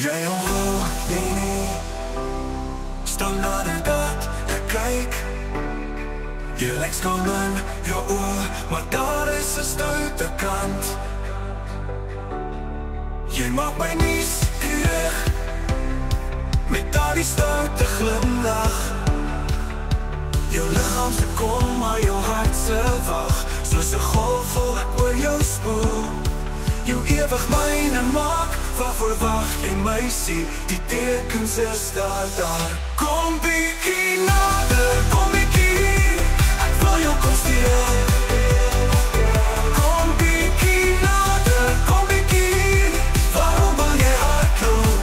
jy hom wil, nie staan naderdat ek kyk. Jy lyk skoon in jou oor, maar daar is 'n stoute kant. Jy maak my nuuskierig met daardie stoute glimlach. Jou liggaam se kom, maar jou hart se wag, soos 'n golf vol ek oor jou spoel. Jou ewig myne maak, waarvoor wag jy meisie? Die tekens is daar. Kom bietjie nader, kom bietjie, ek wil jou kom steel. Kom bietjie nader, kom bietjie, waarom wil jy hardloop?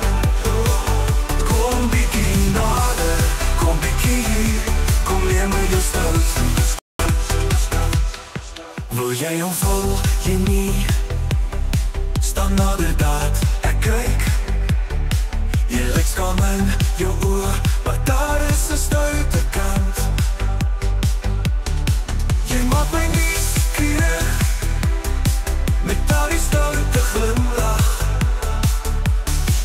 Kom bietjie nader, kom bietjie, kom leer my jou stout. Wil jy hom vol, jy nie staan naderdat ek kyk. Jy lyk skaam in jou oor, maar daar is 'n stoute kant. Jy maak my nuuskierig met daardie stoute glimlach.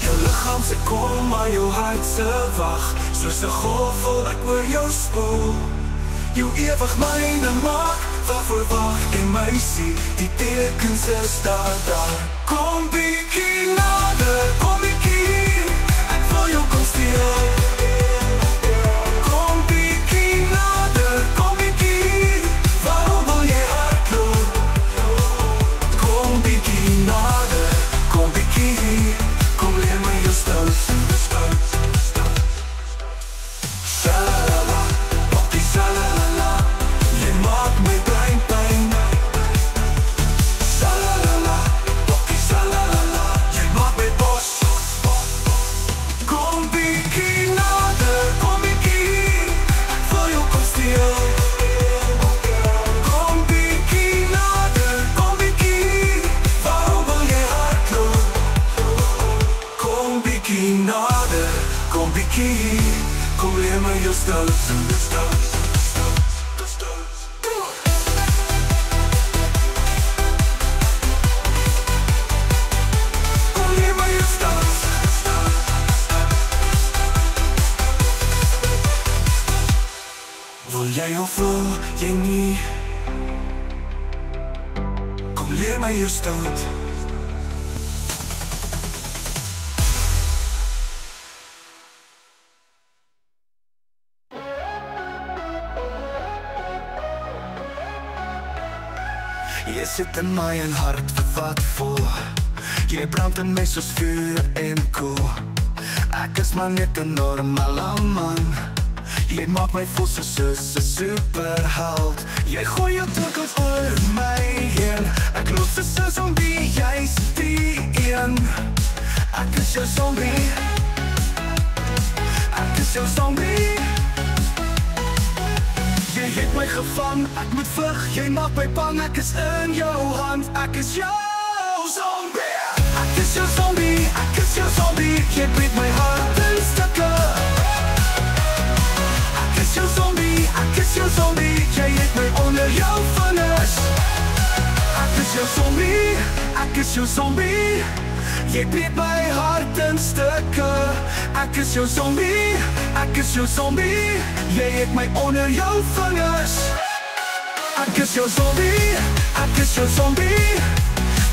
Jou liggaam se kom, maar jou hart se wag, soos 'n golf vol ek oor jou spoel. Jou ewig myne maak, waarvoor wag jy meisie? Die tekens is daar. Kom bietjie nader, kom bietjie, ek wil jou kom steel. Kom bietjie nader, kom bietjie, waarom wil jy hardloop? Kom bietjie nader, kom bietjie, kom leer my jou stout. Shalalala, bokkie shalalala, jy maak my brein pyn. Shalalala, bokkie shalalala, jy maak my bos. Kom bietjie nader, kom bietjie, ek wil jou kom steel. Kom bietjie nader, kom bietjie, waarom wil jy hardloop? Kom bietjie nader, kom bietjie, kom leer my jou stout. Kom leer my jou stout. Wil jy of wil jy nie? Kom leer my jou stout. Jy sit in my en hart vir wat vol. Jy brand in my soos vuur en koel. Ek is maar net 'n normale man. Jy maak my voel soos 'n superheld. Jy gooi jou torkels oor my heen. Ek loop soos 'n zombie, jy's die een. Ek is jou zombie. Ek is jou zombie. Jy het my gevang, ek moet vlug, jy maak my bang. Ek is in jou hand, ek is jou zombie. Ek is jou zombie, ek is jou zombie. Jy breek my hart in stukke. Ek is jou zombie, ek is jou zombie. Jy het my onder jou vingers. Ek is jou zombie, ek is jou zombie. Jy breek my hart in stukke. Ek is jou zombie, ek is jou zombie. Jy het my onder jou vingers. Ek is jou zombie, ek is jou zombie.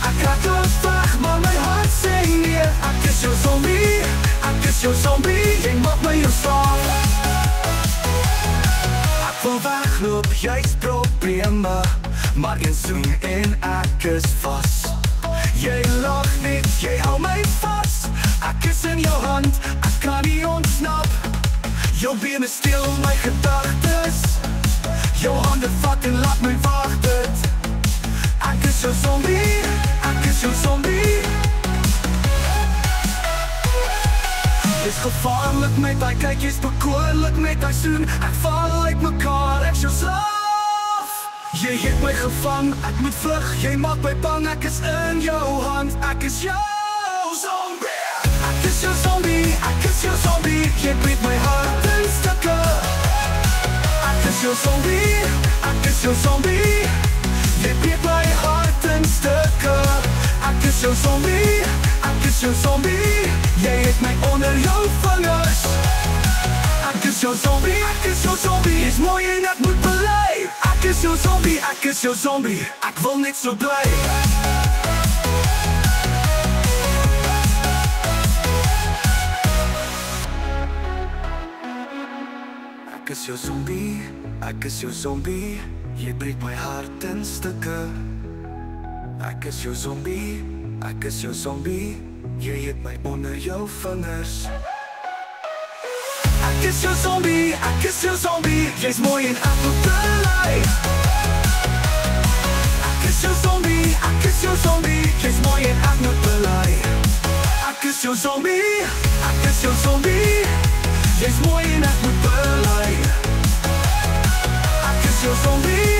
Ek raak los weg, maar my hart sê nee. Ek is jou zombie, ek is jou zombie. Jy maak my jou slaaf. Ek wil wegloop, jy's probleme, maar een soen en ek is vas. Jy lag net, jy hou my vas. Ek is in jou hand, ek kan nie ontsnap. Jou bene steel my gedagtes. Jou hande vat en laat my wacht het. Ek is jou zombie, ek is jou zombie. Dis gevaarlik met die kykies, bekoorlik met die soen. Ek val uit mekaar, ek is jou slaaf. Jy het my gevang, ek moet vlug, jy maak my bang. Ek is in jou hand, ek is jou zombie. Ek is jou zombie, ek is jou zombie. Jy breek my hart in stukke. Ek is jou zombie, ek is jou zombie. Jy breek my hart in stukke. Ek is jou zombie, ek is jou zombie. Jy het is jou zombie, ek is jou zombie. Jy's mooi en ek moet bely. Ek is jou zombie, ek is jou zombie. Ek wil net so bly. Ek is jou zombie, ek is jou zombie. Jy breek my hart in stukke. Ek is jou zombie, ek is jou zombie. Jy eet my onder jou vingers. Ek is jou zombie, ek is jou zombie. Jy's mooi en ek moet bely. Ek is jou zombie, ek is jou zombie. Jy's mooi en ek moet bely. Ek is jou zombie, ek is jou zombie. Jy's mooi en ek moet bely. Ek is jou zombie,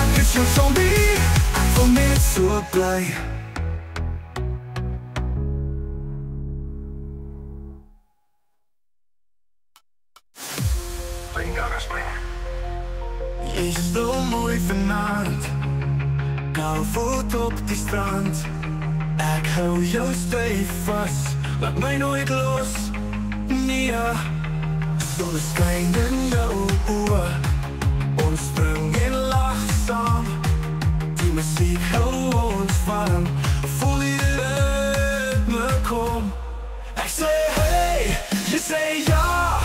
ek is jou zombie. Ek wil net so bly. Jy is so mooi vanavond, kou voet op die strand. Ek hou jou styf vas, laat my nooit los. Nee, sonskyn in jou oë. Ons spring en lag saam. Die musiek hou ons warm. Voel die ritme kom. Ek sê hey, jy sê ja.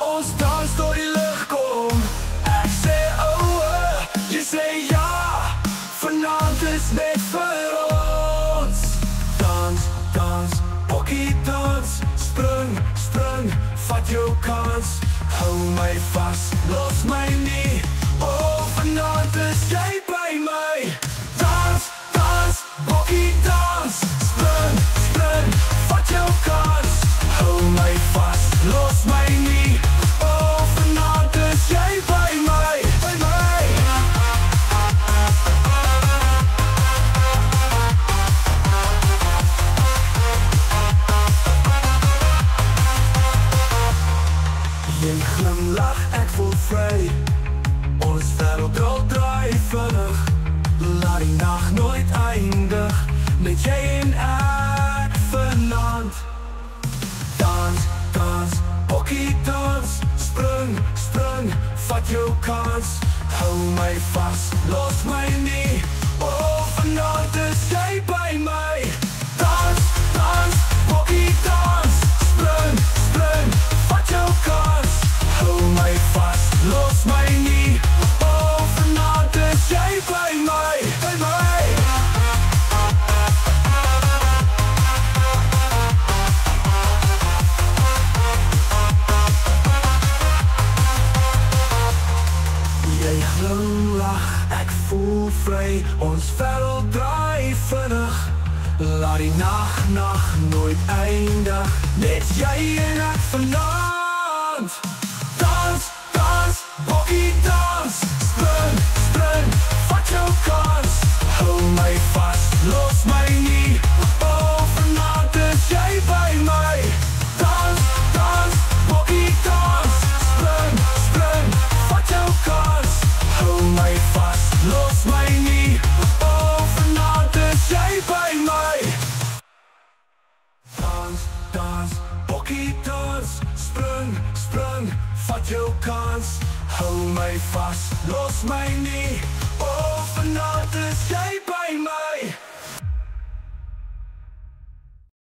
Ons dans tot die lig kom. Ek sê oh, jy sê ja. Vanavond is net vir ons. Dans, dans, bokkie dans. Spring, spring, vat jou kans. Hou my vas, los my nie. Oh, vanavond is jy by my. Dans, dans, bokkie dans. Spring, spring, vat jou kans. Hou my vas, los my nie. Oh, vanavond is jy by my, by my. Jy glimlach, ek voel vry. Ons wêreld draai vinnig. Laat die nag nooit eindig. Net jy en ek vanavond. Dans, dans, bokkie dans. Spring, spring, vat jou kans. Hou my vas, los my nie. Oh, vanavond is jy by my. Dans, dans, bokkie dans. Spring, spring, vat jou kans. Hou my vas, los my nie. Oh, vanavond is jy by my, by my. Jy glimlach, ek voel vry. Ons wêreld draai vinnig. Laat die nag nooit eindig. Net jy en ek vanavond. Dans, dans, bokkie dans. Spring, spring, vat jou kans. Hou my vas, los my nie. Oh, vanavond is jy by my. Dans, dans, bokkie dans. Spring, spring, vat jou kans. Hou my vas, los my nie. Oh, vanavond is jy by my. Dans, dans, bokkie dans. Spring, spring, vat jou kans. Hou my vas, los my nie. Oh, vanavond is jy by my.